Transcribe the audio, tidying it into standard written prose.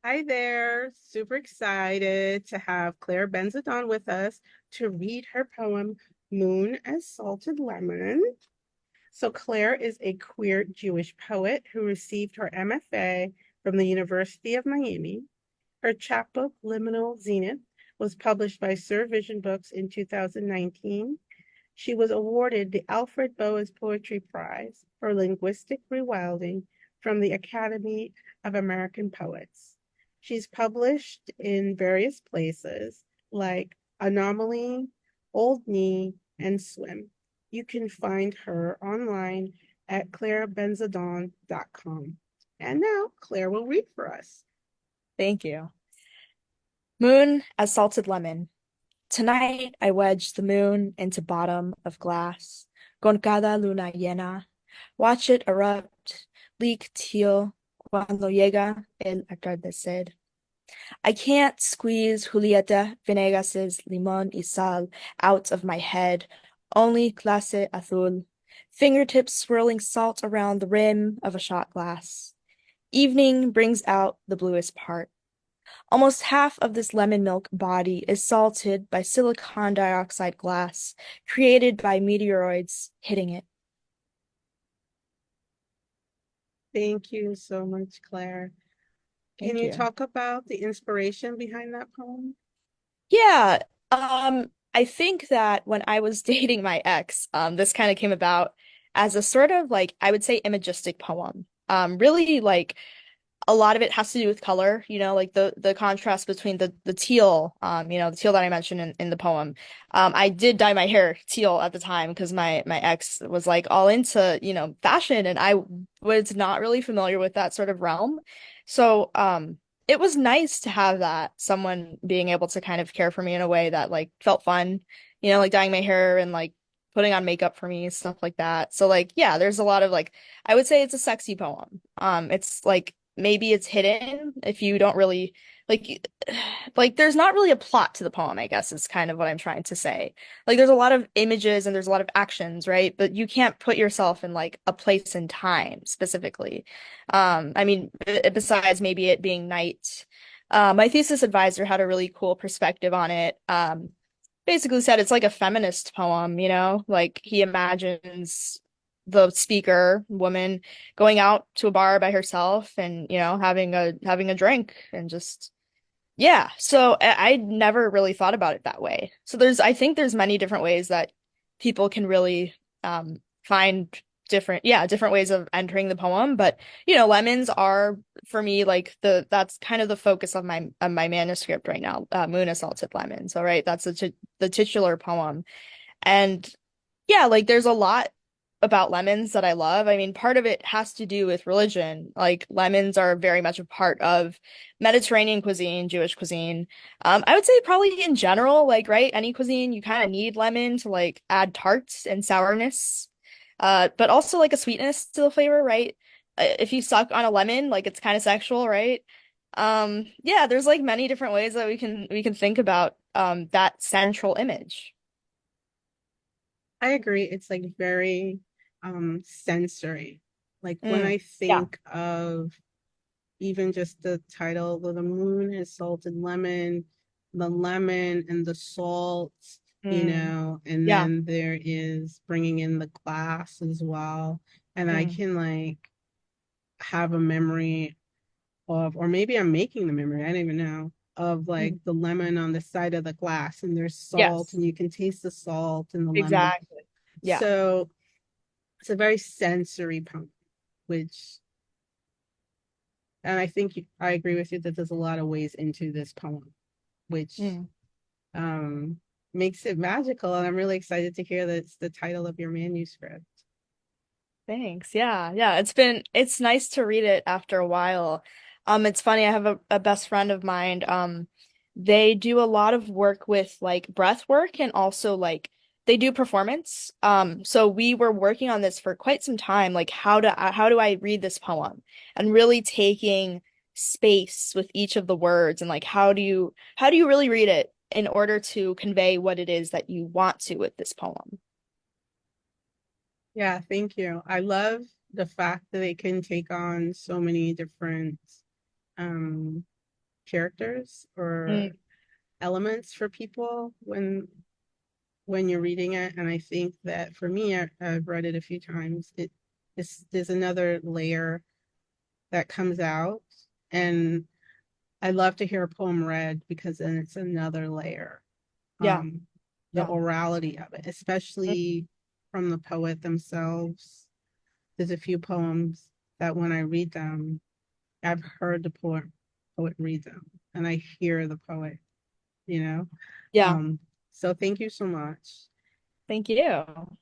Hi there. Super excited to have Clayre Benzadón with us to read her poem, Moon as Salted Lemon. So, Claire is a queer Jewish poet who received her MFA from the University of Miami. Her chapbook, Liminal Zenith, was published by SurVision Books in 2019. She was awarded the Alfred Boas Poetry Prize for linguistic rewilding from the Academy of American Poets. She's published in various places like Anomaly, Old Knee, and Swim. You can find her online at clairebenzadon.com. And now Claire will read for us. Thank you. Moon as salted lemon. Tonight I wedge the moon into bottom of glass, con cada luna llena. Watch it erupt, leak teal cuando llega el atardecer. I can't squeeze Julieta Venegas's limón y sal out of my head, only clase azul, fingertips swirling salt around the rim of a shot glass. Evening brings out the bluest part. Almost half of this lemon milk body is salted by silicon dioxide glass, created by meteoroids hitting it. Thank you so much, Claire. Can Thank you you. talk about the inspiration behind that poem? Yeah, I think that when I was dating my ex, this kind of came about as a sort of like, I would say imagistic poem. Really like a lot of it has to do with color, like the contrast between the teal, the teal that I mentioned in the poem. I did dye my hair teal at the time because my ex was like all into, fashion, and I was not really familiar with that sort of realm. So, it was nice to have that someone being able to kind of care for me in a way that like felt fun, like dyeing my hair and like putting on makeup for me, stuff like that. So like, yeah, there's a lot of like I would say it's a sexy poem. It's like maybe it's hidden if you don't really like like there's not really a plot to the poem, I guess is kind of what I'm trying to say. Like there's a lot of images and there's a lot of actions, right? But you can't put yourself in like a place and time specifically. I mean, besides maybe it being night. My thesis advisor had a really cool perspective on it. Basically said it's like a feminist poem, like he imagines the speaker woman going out to a bar by herself and having a drink and just yeah. So I never really thought about it that way. So I think there's many different ways that people can really find different ways of entering the poem. But lemons are for me like that's kind of the focus of my manuscript right now. Moon Assaulted Lemon. So right, that's the titular poem. And yeah, like there's a lot about lemons that I love. I mean, part of it has to do with religion. Like lemons are very much a part of Mediterranean cuisine, Jewish cuisine. I would say probably in general, like, right, any cuisine, you kind of need lemon to like add tarts and sourness. But also like a sweetness to the flavor, right? If you suck on a lemon, like it's kind of sexual, right? Yeah, there's like many different ways that we can think about that central image. I agree. It's like very sensory. Like when I Yeah. think of even just the title, the moon is salted lemon, the lemon and the salt, Mm. and Yeah. then there is bringing in the glass as well. And I Mm. can like have a memory of, or maybe I'm making the memory, I don't even know, of like Mm. the lemon on the side of the glass and there's salt Yes, and you can taste the salt and the lemon. exactly. Yeah. So it's a very sensory poem, which, and I think I agree with you that there's a lot of ways into this poem, which Mm. um, makes it magical. And I'm really excited to hear that's the title of your manuscript. Thanks. Yeah. Yeah. It's nice to read it after a while. It's funny, I have a best friend of mine. They do a lot of work with like breath work and also like they do performance. So we were working on this for quite some time, like how do I read this poem and really taking space with each of the words and like how do you really read it in order to convey what it is that you want to with this poem? Yeah, thank you. I love the fact that it can take on so many different um characters or Mm, elements for people when you're reading it. And I think that for me, I've read it a few times. There's another layer that comes out, and I love to hear a poem read because then it's another layer. yeah, Um, the yeah. orality of it, especially from the poet themselves. There's a few poems that when I read them, I've heard the poet read them, and I hear the poet, you know. Yeah. Um, so thank you so much. Thank you.